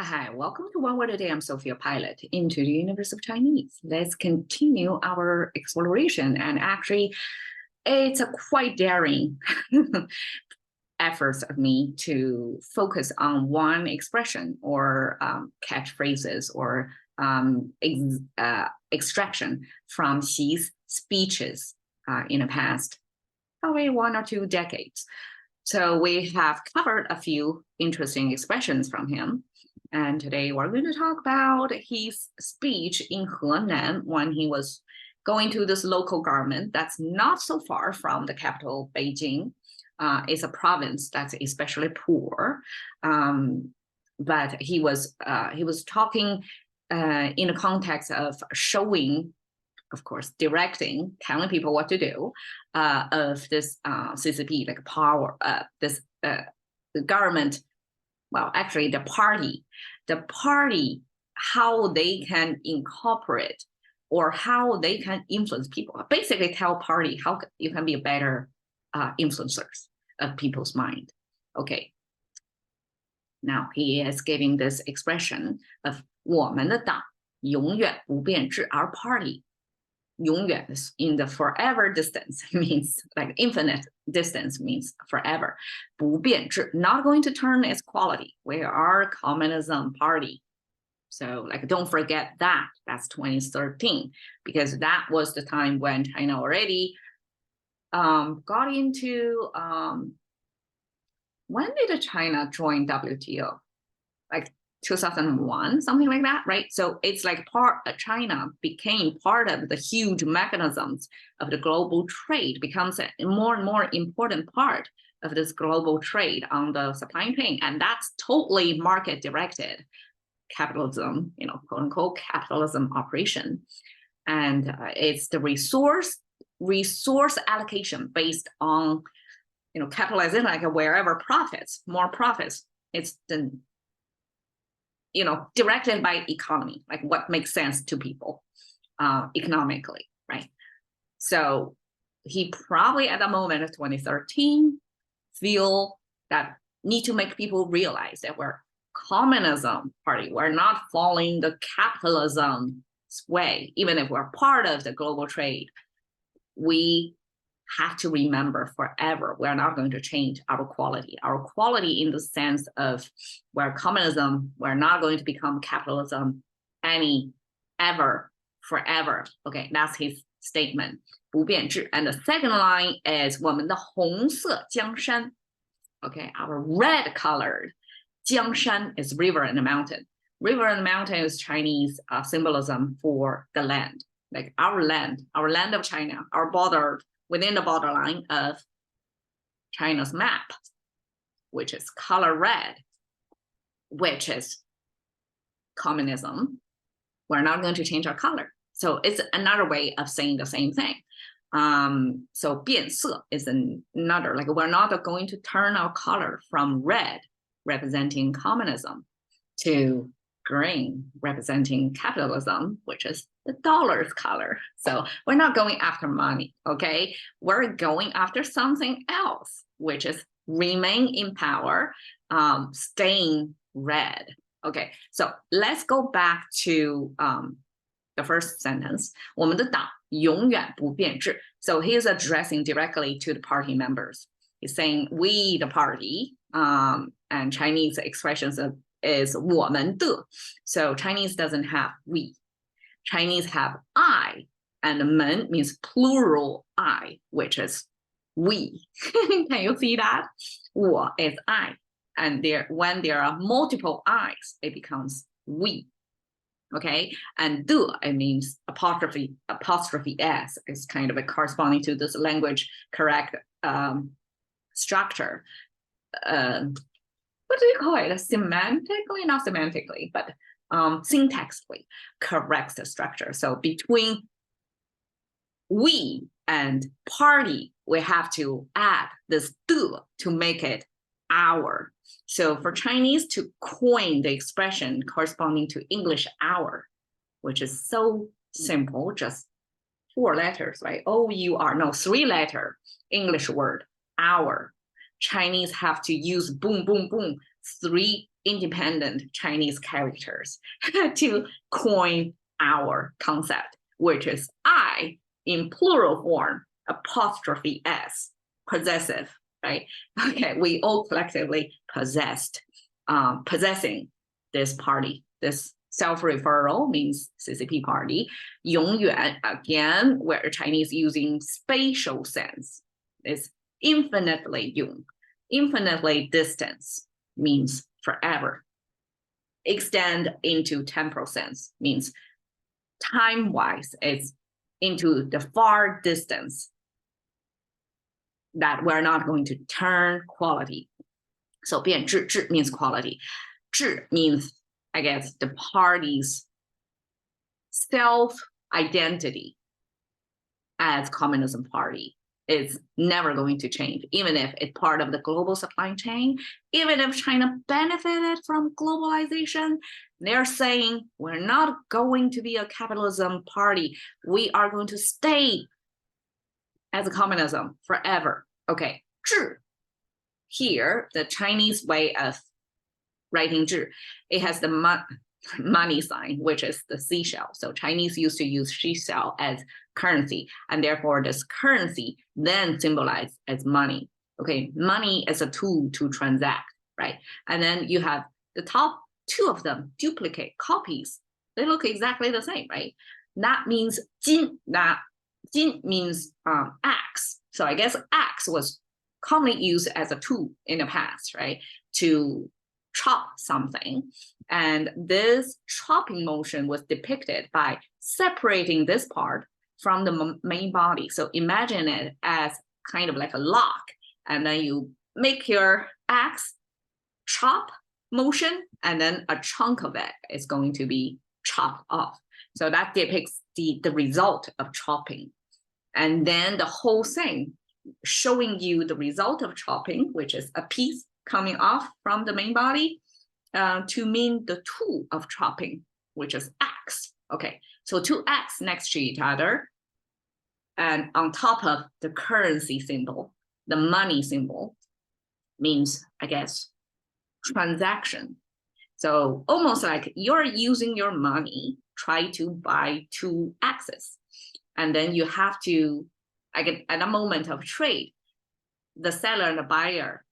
Hi, welcome to One Word a Day. I'm Sophia Pilot into the universe of Chinese. Let's continue our exploration. And actually, it's a quite daring efforts of me to focus on one expression or catchphrases or extraction from Xi's speeches in the past, probably 1 or 2 decades. So we have covered a few interesting expressions from him. And today we're going to talk about his speech in Henan when he was going to this local government that's not so far from the capital, Beijing. It's a province that's especially poor. But he was talking in the context of showing, of course, directing, telling people what to do of this CCP, like power, the government. Well, actually, the party, how they can incorporate or how they can influence people. Basically, tell party how you can be a better influencers of people's mind. Okay. Now he is giving this expression of 我们的党永远不变质, our party 永远 in the forever distance means like infinite distance means forever. 不变质, not going to turn its quality. We are a communism party. So like, don't forget that. That's 2013, because that was the time when China already got into, when did China join WTO? Like 2001, something like that, right? So it's like China became part of the huge mechanisms of the global trade, becomes a more and more important part of this global trade on the supply chain. And that's totally market directed capitalism, quote unquote capitalism operation. And it's the resource allocation based on, capitalism, like wherever more profits, it's the directed by economy, like what makes sense to people economically, right? So he probably at the moment of 2013 feel that need to make people realize that we're communism party. We're not following the capitalism way. Even if we're part of the global trade, we have to remember forever, we're not going to change our quality. Our quality in the sense of we're communism, we're not going to become capitalism forever. Okay, that's his statement. 不变质. And the second line is 我们的红色江山. Okay, our red colored 江山 is river and a mountain. River and mountain is Chinese symbolism for the land, like our land of China, our border, within the borderline of China's map, which is color red, which is communism. We're not going to change our color. So it's another way of saying the same thing. So 变色 is another, like we're not going to turn our color from red, representing communism, to green, representing capitalism, which is the dollar's color. So we're not going after money, okay? We're going after something else, which is remain in power, staying red. Okay, so let's go back to the first sentence. 我们的党永远不变质. So he is addressing directly to the party members. He's saying we, the party, and Chinese expressions is 我们的. So Chinese doesn't have we. Chinese have I, and 们 means plural I, which is we. Can you see that? 我 is I. And when there are multiple I's, it becomes we. Okay, and 的, it means apostrophe S is kind of a corresponding to this language correct structure. What do you call it? Semantically, not semantically, but syntaxically corrects the structure. So between we and party, we have to add this 的 to make it our. So for Chinese to coin the expression corresponding to English hour, which is so simple, just 4 letters, right? O-U-R, no, 3-letter English word, hour. Chinese have to use boom, boom, boom, 3 independent Chinese characters to coin our concept, which is I in plural form, apostrophe S, possessive, right? Okay, we all collectively possessing this party, this self-referral means CCP party. 永远 again, where Chinese using spatial sense is infinitely 永, infinitely distance means forever. Extend into temporal sense means time-wise, it's into the far distance that we're not going to turn quality. So 变质, 质 means quality. 质 means, I guess, the party's self-identity as communism party is never going to change, even if it's part of the global supply chain, even if China benefited from globalization. They're saying we're not going to be a capitalism party. We are going to stay as a communism forever. Okay, 智. Here, the Chinese way of writing 智, it has the money sign, which is the seashell. So Chinese used to use seashell as currency, and therefore this currency then symbolized as money. Okay, money is a tool to transact, right? And then you have the top two of them, duplicate, copies. They look exactly the same, right? That means 金, that 金 means axe. So I guess axe was commonly used as a tool in the past, right? To chop something. And this chopping motion was depicted by separating this part from the main body. So imagine it as kind of like a lock, and then you make your axe chop motion, and then a chunk of it is going to be chopped off. So that depicts the result of chopping. And then the whole thing showing you the result of chopping, which is a piece coming off from the main body, to mean the tool of chopping, which is axe. Okay, so two axes next to each other, and on top of the currency symbol, the money symbol means, I guess, transaction. So almost like you're using your money, try to buy two axes. And then you have to, like at a moment of trade, the seller and the buyer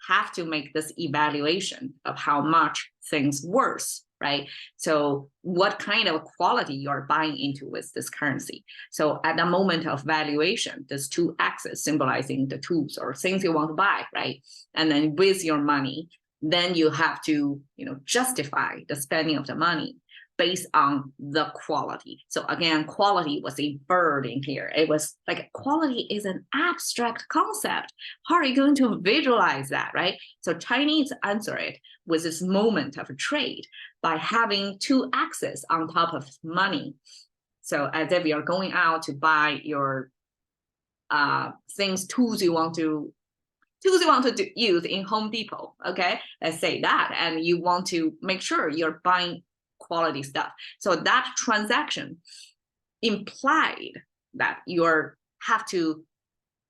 have to make this evaluation of how much things worth, right? So what kind of quality you're buying into with this currency. So at the moment of valuation, there's two axes symbolizing the tools or things you want to buy, right? And then with your money, then you have to, justify the spending of the money based on the quality. So again, quality was inferred in here. It was like quality is an abstract concept. How are you going to visualize that, right? So Chinese answer it with this moment of trade by having two axes on top of money. So as if you're going out to buy your tools you want to use in Home Depot, okay? Let's say that, and you want to make sure you're buying quality stuff. So that transaction implied that you have to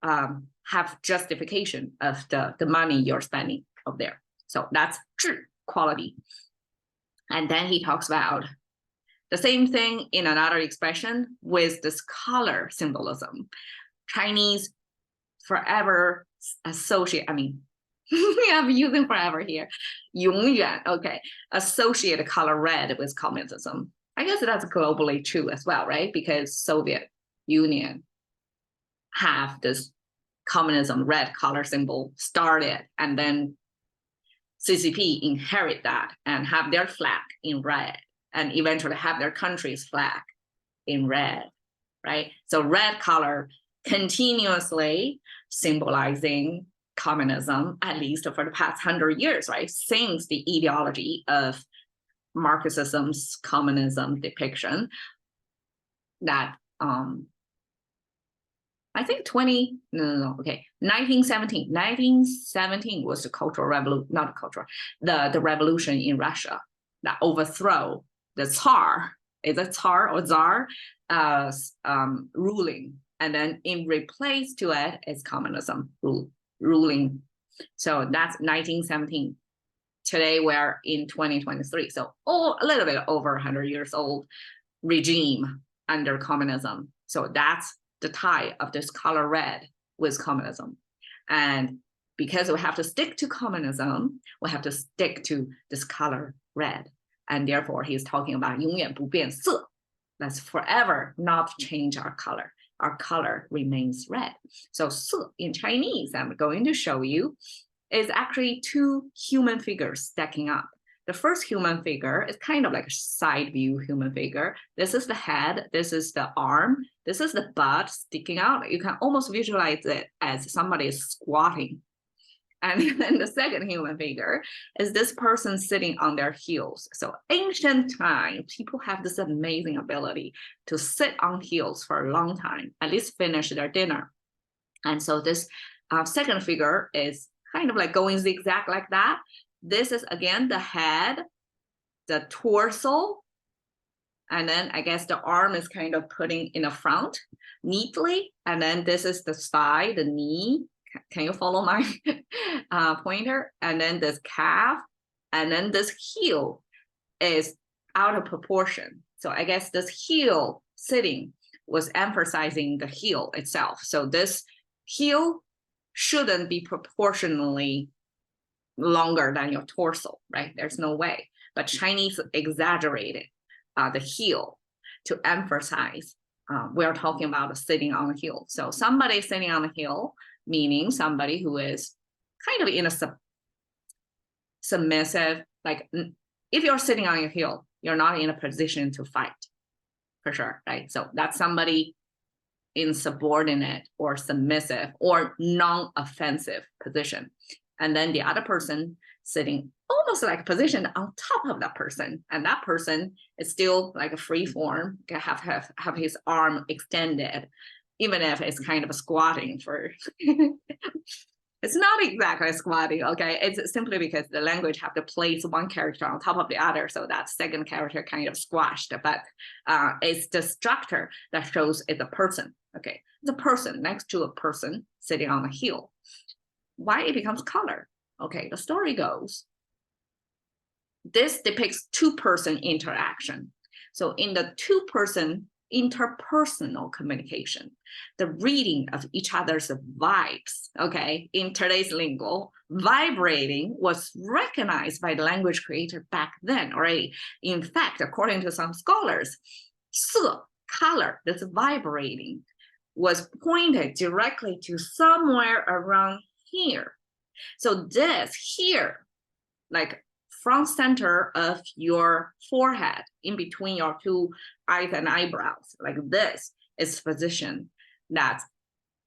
have justification of the money you're spending up there. So that's 质, quality. And then he talks about the same thing in another expression with this color symbolism. Chinese forever associate, I'm using forever here. 永远, okay. Associate the color red with communism. I guess that's globally true as well, right? Because Soviet Union have this communism red color symbol started, and then CCP inherit that and have their flag in red, and eventually have their country's flag in red, right? So red color continuously symbolizing communism, at least for the past 100 years, right? Since the ideology of Marxism's communism depiction that I think 1917 was the cultural revolution, not cultural, the revolution in Russia that overthrow the Tsar, is it Tsar or Tsar, ruling, and then in replace to it is communism ruling. So that's 1917. today we're in 2023. So a little bit over 100 years old regime under communism. So that's the tie of this color red with communism. And because we have to stick to communism, we have to stick to this color red. And therefore, he's talking about 永远不变色. That's forever not change our color. Our color remains red. So 色 in Chinese, I'm going to show you, is actually two human figures stacking up. The first human figure is kind of like a side view human figure. This is the head, this is the arm, this is the butt sticking out. You can almost visualize it as somebody is squatting. And then the second human figure is this person sitting on their heels. So ancient time, people have this amazing ability to sit on heels for a long time, at least finish their dinner. And so this second figure is kind of like going zigzag like that. This is, again, the head, the torso, and then I guess the arm is kind of putting in the front neatly. And then this is the thigh, the knee. Can you follow my pointer? And then this calf, and then this heel is out of proportion. So I guess this heel sitting was emphasizing the heel itself. So this heel shouldn't be proportionally longer than your torso, right? There's no way. But Chinese exaggerated the heel to emphasize we're talking about sitting on the heel. So somebody sitting on the heel, meaning somebody who is kind of in a submissive, like if you're sitting on your heel, you're not in a position to fight, for sure, right? So that's somebody in subordinate or submissive or non-offensive position. And then the other person sitting almost like a position on top of that person. And that person is still like a free form, can have his arm extended, even if it's kind of squatting for, it's not exactly squatting, okay? It's simply because the language have to place one character on top of the other, so that second character kind of squashed, but it's the structure that shows it's a person, okay? It's a person next to a person sitting on a heel. Why it becomes color? Okay, the story goes, this depicts two-person interaction. So in the two-person interpersonal communication, the reading of each other's vibes, okay, in today's lingo, vibrating was recognized by the language creator back then already. In fact, according to some scholars, 色, color, this vibrating, was pointed directly to somewhere around here. So this here, like front center of your forehead, in between your two eyes and eyebrows, like this is position that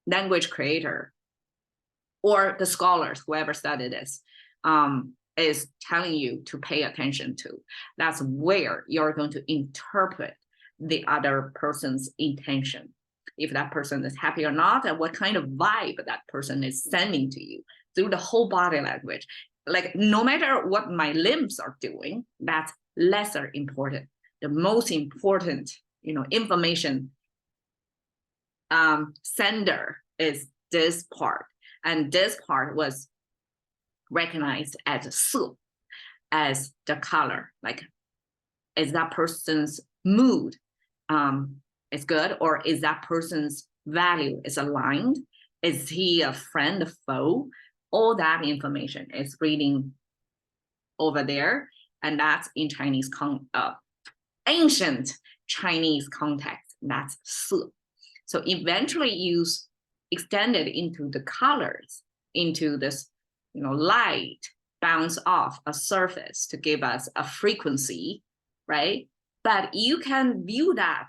language creator or the scholars, whoever studied this, is telling you to pay attention to. That's where you're going to interpret the other person's intention. If that person is happy or not, and what kind of vibe that person is sending to you through the whole body language. Like no matter what my limbs are doing, that's lesser important. The most important, information sender is this part. And this part was recognized as 色, as the color, like is that person's mood is good, or is that person's value is aligned? Is he a friend, a foe? All that information is reading over there, and that's in Chinese ancient Chinese context. That's 色. So eventually use extended into the colors, into this, light bounce off a surface to give us a frequency, right? But you can view that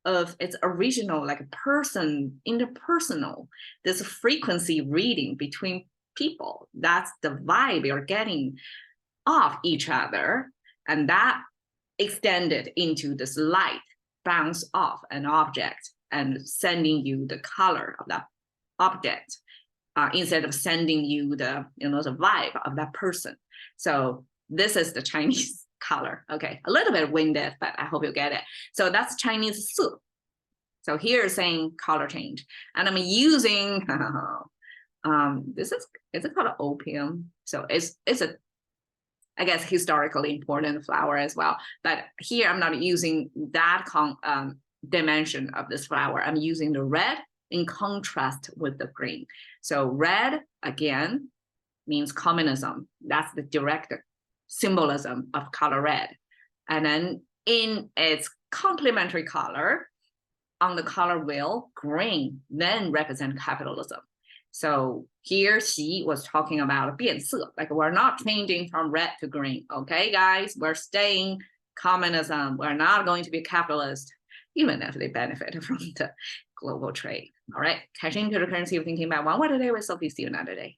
of its original, like a person, interpersonal, this frequency reading between people. That's the vibe you're getting off each other, and that extended into this light bounce off an object and sending you the color of that object instead of sending you the the vibe of that person. So this is the Chinese color. Okay, a little bit winded, but I hope you get it. So that's Chinese 色. So here is saying color change, and I'm using this is it called opium? So it's a, I guess, historically important flower as well. But here I'm not using that dimension of this flower. I'm using the red in contrast with the green. So red, again, means communism. That's the direct symbolism of color red. And then in its complementary color, on the color wheel, green then represent capitalism. So here Xi was talking about 变色, like we're not changing from red to green. Okay, guys, we're staying communism. We're not going to be capitalist, even if they benefit from the global trade. All right, catching to the currency of thinking about one word a day with Sophie. See you another day.